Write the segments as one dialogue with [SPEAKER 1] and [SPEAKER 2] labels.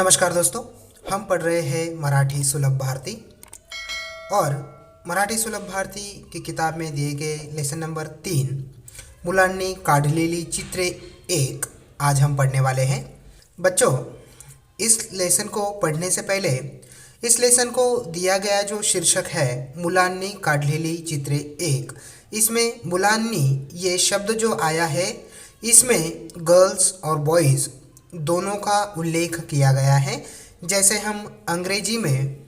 [SPEAKER 1] नमस्कार दोस्तों, हम पढ़ रहे हैं मराठी सुलभ भारती और मराठी सुलभ भारती की किताब में दिए गए लेसन नंबर 3 मुलांनी काढलेली चित्रे 1 आज हम पढ़ने वाले हैं। बच्चों, इस लेसन को पढ़ने से पहले इस लेसन को दिया गया जो शीर्षक है मुलांनी काढलेली चित्रे 1, इसमें मुलांनी ये शब्द जो आया है इसमें गर्ल्स और बॉयज़ दोनों का उल्लेख किया गया है। जैसे हम अंग्रेजी में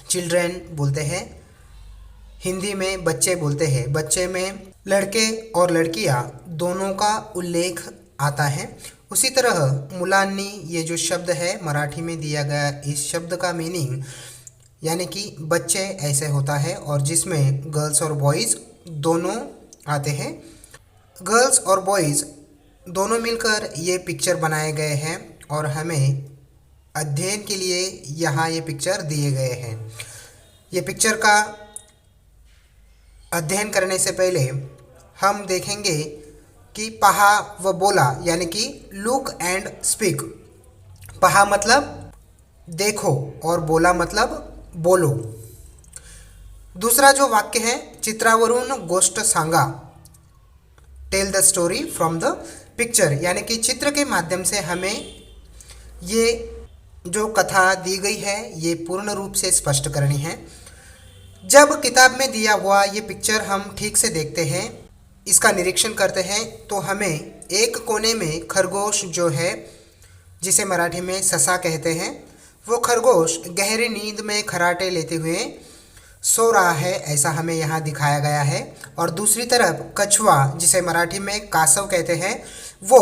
[SPEAKER 1] चिल्ड्रेन बोलते हैं, हिंदी में बच्चे बोलते हैं, बच्चे में लड़के और लड़कियां दोनों का उल्लेख आता है। उसी तरह मुलांनी ये जो शब्द है मराठी में दिया गया, इस शब्द का मीनिंग यानी कि बच्चे ऐसे होता है और जिसमें गर्ल्स और बॉयज़ दोनों आते हैं। गर्ल्स और बॉयज़ दोनों मिलकर ये पिक्चर बनाए गए हैं और हमें अध्ययन के लिए यहाँ ये पिक्चर दिए गए हैं। ये पिक्चर का अध्ययन करने से पहले हम देखेंगे कि पहा व बोला यानी कि लुक एंड स्पीक। पहा मतलब देखो और बोला मतलब बोलो। दूसरा जो वाक्य है, चित्रावरून गोष्ट सांगा, tell the story from the picture, यानी कि चित्र के माध्यम से हमें ये जो कथा दी गई है ये पूर्ण रूप से स्पष्ट करनी है। जब किताब में दिया हुआ ये पिक्चर हम ठीक से देखते हैं, इसका निरीक्षण करते हैं, तो हमें एक कोने में खरगोश जो है जिसे मराठी में ससा कहते हैं, वो खरगोश गहरी नींद में खराटे लेते हुए सो रहा है, ऐसा हमें यहाँ दिखाया गया है। और दूसरी तरफ कछुआ जिसे मराठी में कासव कहते हैं, वो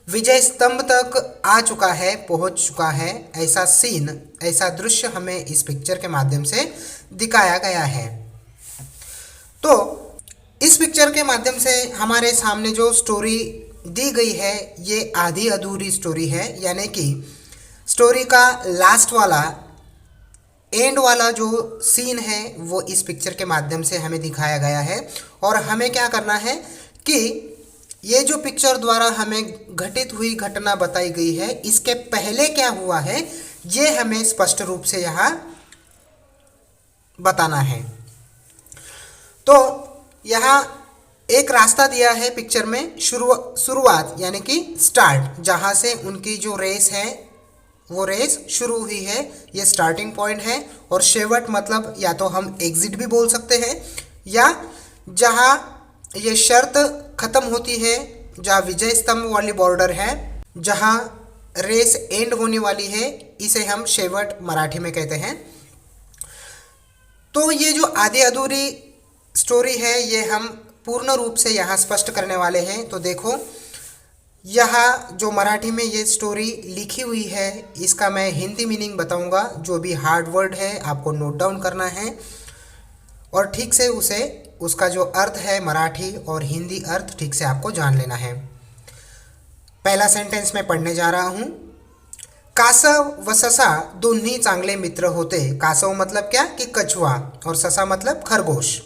[SPEAKER 1] विजय स्तंभ तक आ चुका है, पहुँच चुका है। ऐसा सीन, ऐसा दृश्य हमें इस पिक्चर के माध्यम से दिखाया गया है। तो इस पिक्चर के माध्यम से हमारे सामने जो स्टोरी दी गई है ये आधी अधूरी स्टोरी है, यानी कि स्टोरी का लास्ट वाला एंड वाला जो सीन है वो इस पिक्चर के माध्यम से हमें दिखाया गया है। और हमें क्या करना है कि ये जो पिक्चर द्वारा हमें घटित हुई घटना बताई गई है, इसके पहले क्या हुआ है ये हमें स्पष्ट रूप से यहाँ बताना है। तो यहाँ एक रास्ता दिया है पिक्चर में, शुरुआत यानी कि स्टार्ट, जहाँ से उनकी जो रेस है वो रेस शुरू हुई है, ये स्टार्टिंग पॉइंट है। और शेवट मतलब या तो हम एग्जिट भी बोल सकते हैं, या जहाँ ये शर्त ख़त्म होती है, जहाँ विजय स्तंभ वाली बॉर्डर है, जहाँ रेस एंड होने वाली है, इसे हम शेवट मराठी में कहते हैं। तो ये जो आधी अधूरी स्टोरी है ये हम पूर्ण रूप से यहाँ स्पष्ट करने वाले हैं। तो देखो, यहाँ जो मराठी में ये स्टोरी लिखी हुई है इसका मैं हिंदी मीनिंग बताऊंगा। जो भी हार्ड वर्ड है आपको नोट डाउन करना है और ठीक से उसका जो अर्थ है मराठी और हिंदी अर्थ ठीक से आपको जान लेना है। पहला सेंटेंस मैं पढ़ने जा रहा हूँ। कासव व ससा दोन्ही चांगले मित्र होते। कासव मतलब क्या कि कछुआ, और ससा मतलब खरगोश।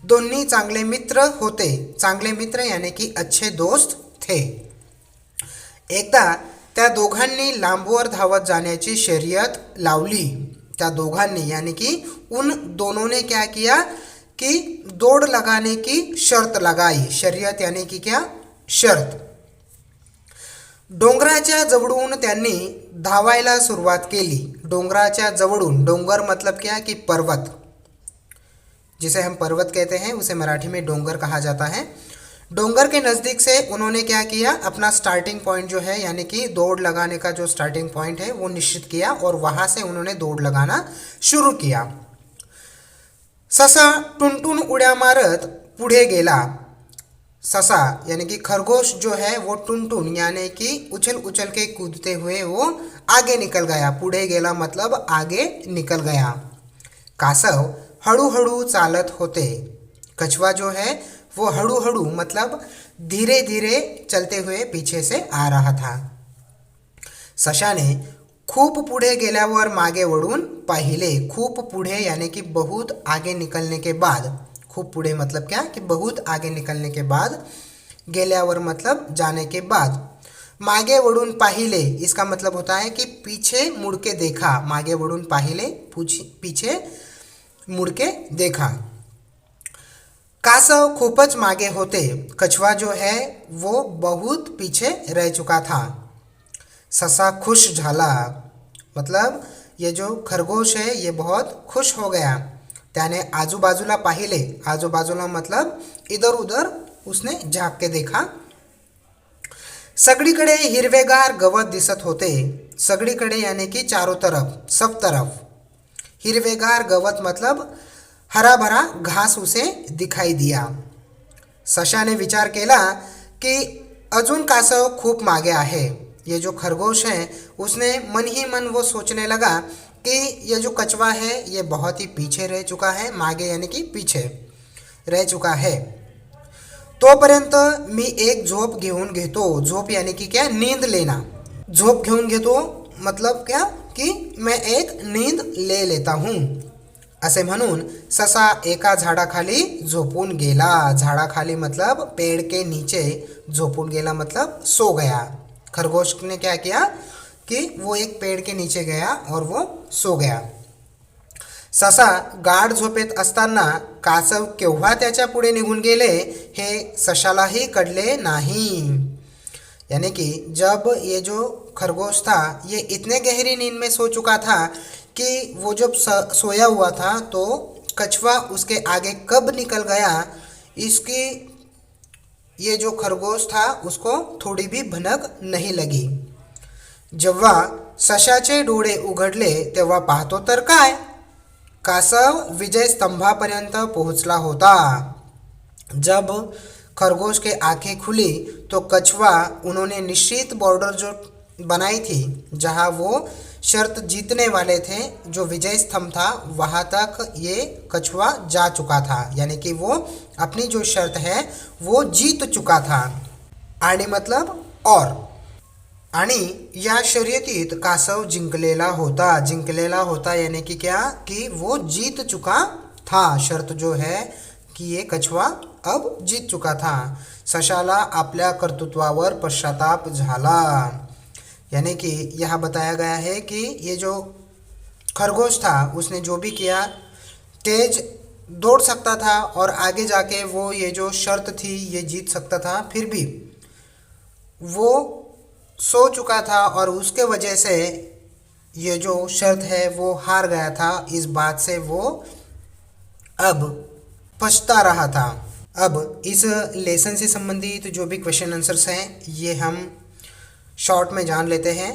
[SPEAKER 1] दोन्ही चांगले मित्र होते, चांगले मित्र यानी कि अच्छे दोस्त थे। एकदा त्या दोघांनी लांबवर धावत जाण्याची शर्यत लावली। त्या दोघांनी यानी कि उन दोनों ने क्या किया कि दौड़ लगाने की शर्त लगाई। शर्यत यानी कि क्या, शर्त। डोंगराच्या जवळून त्यांनी धावायला सुरुवात केली। डोंगराच्या जवळून, डोंगर मतलब क्या कि पर्वत, जिसे हम पर्वत कहते हैं उसे मराठी में डोंगर कहा जाता है। डोंगर के नज़दीक से उन्होंने क्या किया, अपना स्टार्टिंग पॉइंट जो है यानी कि दौड़ लगाने का जो स्टार्टिंग पॉइंट है वो निश्चित किया और वहाँ से उन्होंने दौड़ लगाना शुरू किया। ससा टुनटुन उड्या मारत पुढे गेला। ससा यानी कि खरगोश जो है वो टुनटुन यानी कि उछल उछल के कूदते हुए वो आगे निकल गया। पुढे गेला मतलब आगे निकल गया। कासव हळूहळू चालत होते। कछुआ जो है वो हळूहळू मतलब धीरे धीरे चलते हुए पीछे से आ रहा था। सशाने खूप पुढे गेल्यावर मागे वळून पाहिले। खूप पुढे यानी कि बहुत आगे निकलने के बाद, खूप पुढे मतलब क्या कि बहुत आगे निकलने के बाद, गेल्यावर मतलब जाने के बाद। मागे वळून पाहिले इसका मतलब होता है कि पीछे मुड़ के देखा, मागे वळून पाहिले पीछे मुड़ के देखा। कासव खूपच मागे होते, कछुआ जो है वो बहुत पीछे रह चुका था। ससा खुश झाला, मतलब ये जो खरगोश है ये बहुत खुश हो गया। त्याने आजूबाजूला पाहिले, आजूबाजूला मतलब इधर उधर उसने झाँक के देखा। सगळीकडे हिरवेगार गवत दिसत होते, सगळीकडे यानी कि चारों तरफ, सब तरफ। हिरवेगार गवत मतलब हरा भरा घास उसे दिखाई दिया। सशाने विचार केला कि अजून कासव खूप मागे आहे। ये जो खरगोश है उसने मन ही मन वो सोचने लगा कि ये जो कछुआ है ये बहुत ही पीछे रह चुका है, मागे यानी कि पीछे रह चुका है। तोपर्यंत मी एक झोप घेऊन घेतो, झोप यानी कि क्या, नींद लेना। झोप घेऊन घेतो मतलब क्या कि मैं एक नींद ले लेता हूँ, असे म्हणून ससा एका झाडाखाली झोपून गेला। झाडाखाली मतलब पेड़ के नीचे, झोपून गेला मतलब सो गया। खरगोश ने क्या किया कि वो एक पेड़ के नीचे गया और वो सो गया। ससा गाढ झोपेत असताना कासव केव्हा त्याच्या पुढे निघून गेले हे सशालाही कळले नाही। यानी कि जब ये जो खरगोश था ये इतने गहरी नींद में सो चुका था कि वो जब सोया हुआ था तो कछुआ उसके आगे कब निकल गया इसकी ये जो खरगोश था उसको थोड़ी भी भनक नहीं लगी। जेव्हा सशाचे डोळे उघडले तेव्हा पाहतो तर काय, कासव विजय स्तंभापर्यंत पोहोचला होता। जब खरगोश के आंखें खुली तो कछुआ, उन्होंने निश्चित बॉर्डर जो बनाई थी जहां वो शर्त जीतने वाले थे, जो विजय स्तंभ था वहां तक ये कछुआ जा चुका था। यानी कि वो अपनी जो शर्त है वो जीत चुका था। आणि मतलब और, आणि या शर्यतीत कासव जिंकलेला होता। जिंकलेला होता यानी कि क्या कि वो जीत चुका था। शर्त जो है कि ये कछुआ अब जीत चुका था। सशाला आपल्या कर्तृत्वावर पश्चाताप झाला। यानी कि यहाँ बताया गया है कि ये जो खरगोश था उसने जो भी किया, तेज दौड़ सकता था और आगे जाके वो ये जो शर्त थी ये जीत सकता था, फिर भी वो सो चुका था और उसके वजह से ये जो शर्त है वो हार गया था। इस बात से वो अब पछता रहा था। अब इस लेसन से संबंधित जो भी क्वेश्चन आंसर्स हैं ये हम शॉर्ट में जान लेते हैं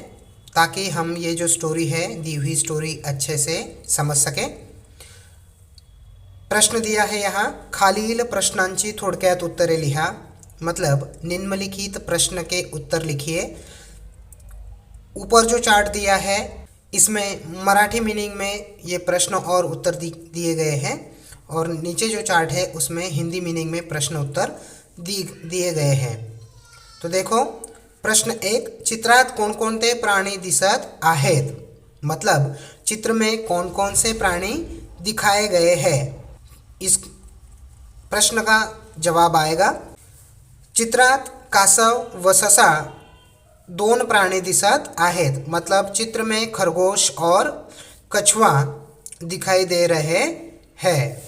[SPEAKER 1] ताकि हम ये जो स्टोरी है, दी हुई स्टोरी अच्छे से समझ सकें। प्रश्न दिया है यहाँ, खालील प्रश्नांची थोडक्यात उत्तरे लिहा, मतलब निम्नलिखित प्रश्न के उत्तर लिखिए। ऊपर जो चार्ट दिया है इसमें मराठी मीनिंग में ये प्रश्न और उत्तर दिए गए हैं और नीचे जो चार्ट है उसमें हिंदी मीनिंग में प्रश्न उत्तर दिए गए हैं। तो देखो, प्रश्न 1, चित्रात कोणकोणते प्राणी दिसत आहेत, मतलब चित्र में कौन कौन से प्राणी दिखाए गए हैं। इस प्रश्न का जवाब आएगा, चित्रात कासव व ससा दोन प्राणी दिसत आहेत, मतलब चित्र में खरगोश और कछुआ दिखाई दे रहे हैं।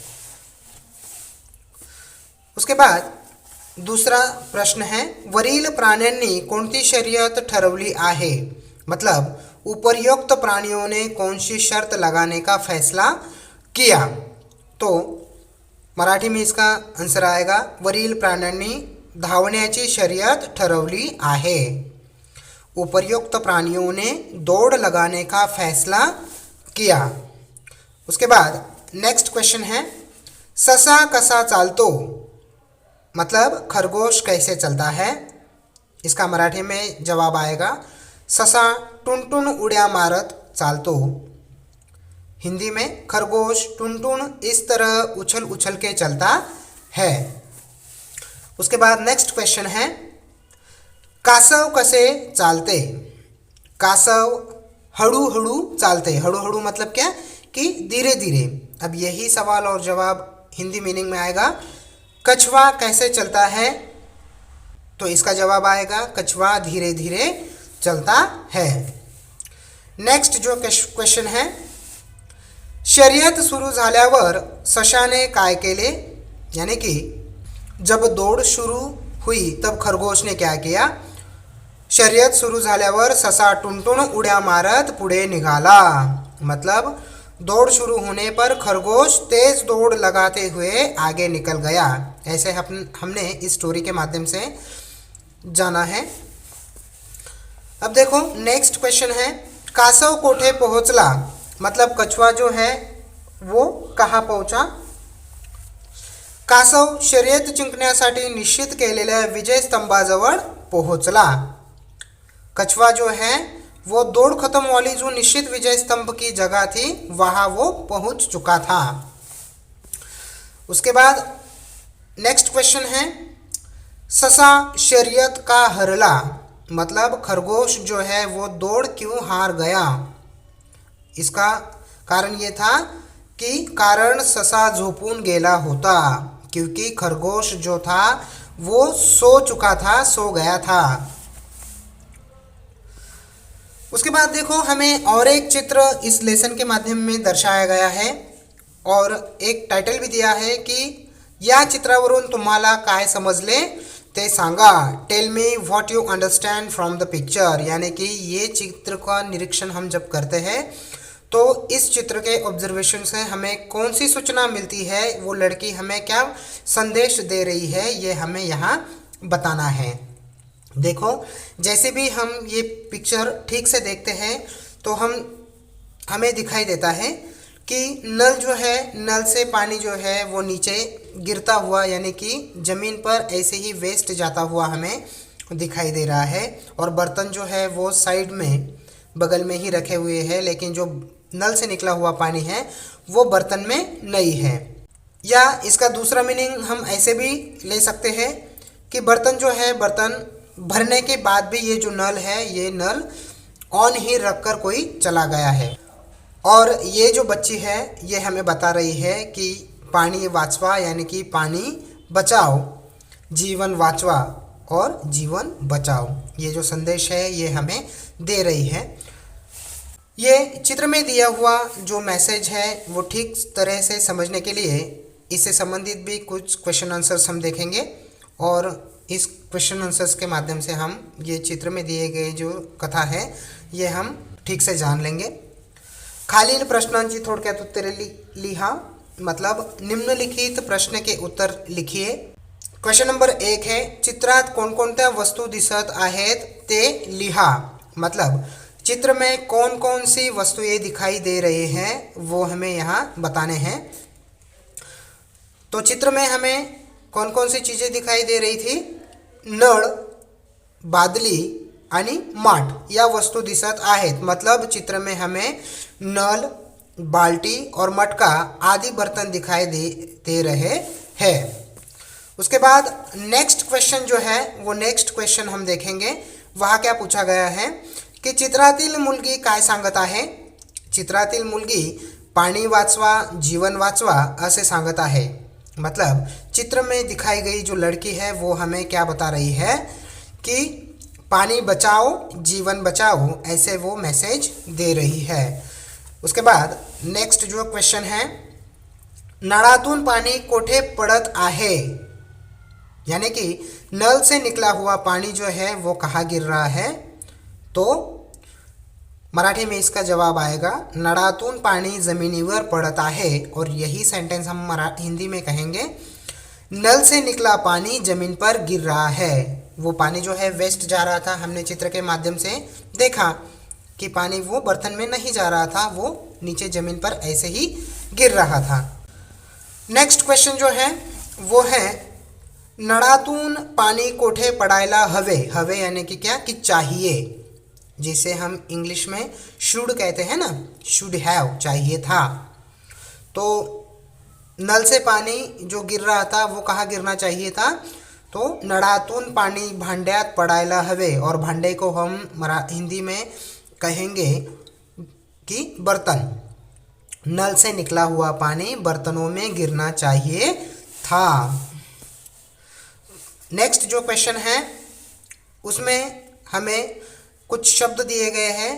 [SPEAKER 1] उसके बाद दूसरा प्रश्न है, वरील प्राण्यांनी कोणती शर्यत ठरवली आहे, मतलब उपर्युक्त प्राणियों ने कौन सी शर्त लगाने का फैसला किया। तो मराठी में इसका आंसर आएगा, वरील प्राण्यांनी धावण्याची शर्यत ठरवली आहे। उपर्युक्त प्राणियों ने दौड़ लगाने का फैसला किया। उसके बाद नेक्स्ट क्वेश्चन है, ससा कसा चालतो, मतलब खरगोश कैसे चलता है। इसका मराठी में जवाब आएगा, ससा टुनटुन उड्या मारत चालतो। हिंदी में खरगोश टुनटुन इस तरह उछल उछल के चलता है। उसके बाद नेक्स्ट क्वेश्चन है, कासव कसे चालते, कासव हळू हळू चालते। हळू हळू मतलब क्या कि धीरे धीरे। अब यही सवाल और जवाब हिंदी मीनिंग में आएगा, कछुआ कैसे चलता है, तो इसका जवाब आएगा कछुआ धीरे धीरे चलता है। नेक्स्ट जो क्वेश्चन है, शर्यत सुरू झाल्यावर सशाने काय केले, यानी कि जब दौड़ शुरू हुई तब खरगोश ने क्या किया। शर्यत सुरू झाल्यावर ससा टुनटुन उड्या मारत पुढे निघाला, मतलब दौड़ शुरू होने पर खरगोश तेज दौड़ लगाते हुए आगे निकल गया। ऐसे हमने इस स्टोरी के माध्यम से जाना है। अब देखो नेक्स्ट क्वेश्चन है, कासव कोठे पहुंचला, मतलब कछुआ जो है वो कहाँ पहुंचा। कासव शर्यत जिंकण्यासाठी निश्चित केलेल्या विजय स्तंभाजवळ पोहोचला। कछुआ जो है वो दौड़ खत्म वाली जो निश्चित विजय स्तंभ की जगह थी वहां वो पहुंच चुका था। उसके बाद नेक्स्ट क्वेश्चन है, ससा शर्यत का हरला, मतलब खरगोश जो है वो दौड़ क्यों हार गया। इसका कारण ये था कि कारण ससा झोपून गेला होता, क्योंकि खरगोश जो था वो सो चुका था, सो गया था। उसके बाद देखो हमें और एक चित्र इस लेसन के माध्यम में दर्शाया गया है और एक टाइटल भी दिया है कि या चित्रावरून तुम्हाला काय समजले ते सांगा, tell me what you understand from the picture. यानी कि ये चित्र का निरीक्षण हम जब करते हैं तो इस चित्र के ऑब्जर्वेशन से हमें कौन सी सूचना मिलती है, वो लड़की हमें क्या संदेश दे रही है, ये हमें यहाँ बताना है। देखो जैसे भी हम ये पिक्चर ठीक से देखते हैं तो हमें दिखाई देता है कि नल जो है, नल से पानी जो है वो नीचे गिरता हुआ, यानी कि ज़मीन पर ऐसे ही वेस्ट जाता हुआ हमें दिखाई दे रहा है। और बर्तन जो है वो साइड में बगल में ही रखे हुए हैं, लेकिन जो नल से निकला हुआ पानी है वो बर्तन में नहीं है। या इसका दूसरा मीनिंग हम ऐसे भी ले सकते हैं कि बर्तन जो है, बर्तन भरने के बाद भी ये जो नल है ये नल ऑन ही रखकर कोई चला गया है। और ये जो बच्ची है ये हमें बता रही है कि पानी वाचवा, यानी कि पानी बचाओ, जीवन वाचवा और जीवन बचाओ, ये जो संदेश है ये हमें दे रही है। ये चित्र में दिया हुआ जो मैसेज है वो ठीक तरह से समझने के लिए इससे संबंधित भी कुछ क्वेश्चन आंसर्स हम देखेंगे और इस क्वेश्चन आंसर्स के माध्यम से हम ये चित्र में दिए गए जो कथा है ये हम ठीक से जान लेंगे। खालील प्रश्नांची थोडक्यात उत्तरे लिहा, मतलब निम्नलिखित प्रश्न के उत्तर लिखिए। क्वेश्चन नंबर 1 है, चित्रात कोणकोणत्या वस्तू दिसत आहेत ते लिहा, मतलब चित्र में कौन कौन सी वस्तुएं दिखाई दे रही हैं वो हमें यहाँ बताने हैं। तो चित्र में हमें कौन कौन सी चीज़ें दिखाई दे रही थी, नळ, बादली आणि माठ या वस्तू दिसत आहेत, मतलब चित्र में हमें नल, बाल्टी और मटका आदि बर्तन दिखाई दे रहे हैं। उसके बाद नेक्स्ट क्वेश्चन जो है वो नेक्स्ट क्वेश्चन हम देखेंगे। वहाँ क्या पूछा गया है कि चित्रातील मुलगी काय सांगत आहे। चित्रातील मुलगी पाणी वाचवा, जीवन वाचवा असे सांगत आहे, मतलब चित्र में दिखाई गई जो लड़की है वो हमें क्या बता रही है कि पानी बचाओ, जीवन बचाओ, ऐसे वो मैसेज दे रही है। उसके बाद नेक्स्ट जो क्वेश्चन है, नळातून पानी कोठे पड़त आहे, यानी कि नल से निकला हुआ पानी जो है वो कहाँ गिर रहा है। तो मराठी में इसका जवाब आएगा नळातून पानी जमिनीवर पड़त आहे, और यही सेंटेंस हम हिंदी में कहेंगे नल से निकला पानी जमीन पर गिर रहा है। वो पानी जो है वेस्ट जा रहा था, हमने चित्र के माध्यम से देखा कि पानी वो बर्तन में नहीं जा रहा था, वो नीचे ज़मीन पर ऐसे ही गिर रहा था। नेक्स्ट क्वेश्चन जो है वो है नळातून पानी कोठे पडायला हवे। हवे यानी कि क्या, कि चाहिए, जिसे हम इंग्लिश में शुड कहते हैं ना, शुड हैव, चाहिए था। तो नल से पानी जो गिर रहा था वो कहाँ गिरना चाहिए था, तो नळातून पानी भांड्यात पडायला हवे, और भांडे को हम हिंदी में कहेंगे कि बर्तन। नल से निकला हुआ पानी बर्तनों में गिरना चाहिए था। नेक्स्ट जो क्वेश्चन है उसमें हमें कुछ शब्द दिए गए हैं,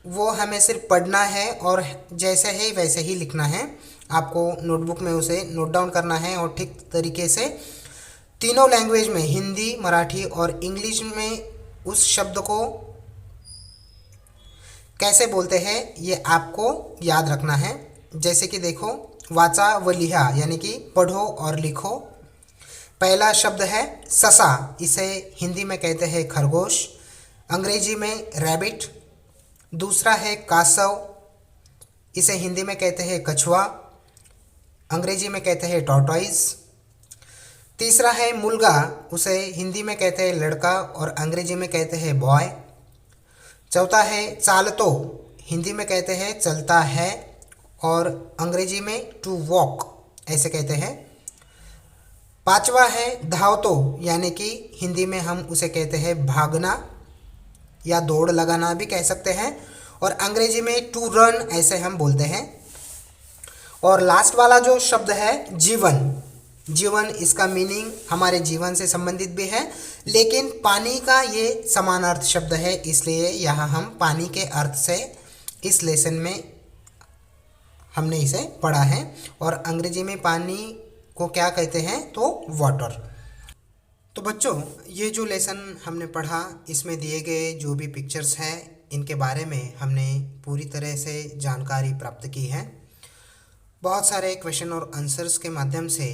[SPEAKER 1] वो हमें सिर्फ पढ़ना है और जैसे है वैसे ही लिखना है। आपको नोटबुक में उसे नोट डाउन करना है और ठीक तरीके से तीनों लैंग्वेज में, हिंदी, मराठी और इंग्लिश में उस शब्द को कैसे बोलते हैं ये आपको याद रखना है। जैसे कि देखो, वाचा व लिहा यानी कि पढ़ो और लिखो। पहला शब्द है ससा, इसे हिंदी में कहते हैं खरगोश, अंग्रेजी में रैबिट। दूसरा है कासव, इसे हिंदी में कहते हैं कछुआ, अंग्रेजी में कहते हैं टॉर्टॉइस। तीसरा है मुल्गा, उसे हिंदी में कहते हैं लड़का और अंग्रेजी में कहते हैं बॉय। चौथा है चालतो, हिंदी में कहते हैं चलता है और अंग्रेजी में टू वॉक ऐसे कहते हैं। पांचवा है धावतो, यानी कि हिंदी में हम उसे कहते हैं भागना या दौड़ लगाना भी कह सकते हैं, और अंग्रेजी में टू रन ऐसे हम बोलते हैं। और लास्ट वाला जो शब्द है जीवन, जीवन इसका मीनिंग हमारे जीवन से संबंधित भी है, लेकिन पानी का ये समानार्थ शब्द है, इसलिए यहाँ हम पानी के अर्थ से इस लेसन में हमने इसे पढ़ा है। और अंग्रेजी में पानी को क्या कहते हैं, तो वाटर। तो बच्चों, ये जो लेसन हमने पढ़ा, इसमें दिए गए जो भी पिक्चर्स हैं इनके बारे में हमने पूरी तरह से जानकारी प्राप्त की है। बहुत सारे क्वेश्चन और आंसर्स के माध्यम से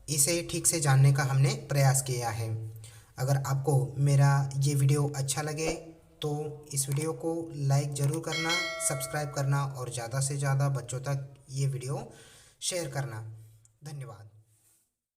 [SPEAKER 1] इसे ठीक से जानने का हमने प्रयास किया है। अगर आपको मेरा ये वीडियो अच्छा लगे तो इस वीडियो को लाइक ज़रूर करना, सब्सक्राइब करना और ज़्यादा से ज़्यादा बच्चों तक ये वीडियो शेयर करना। धन्यवाद।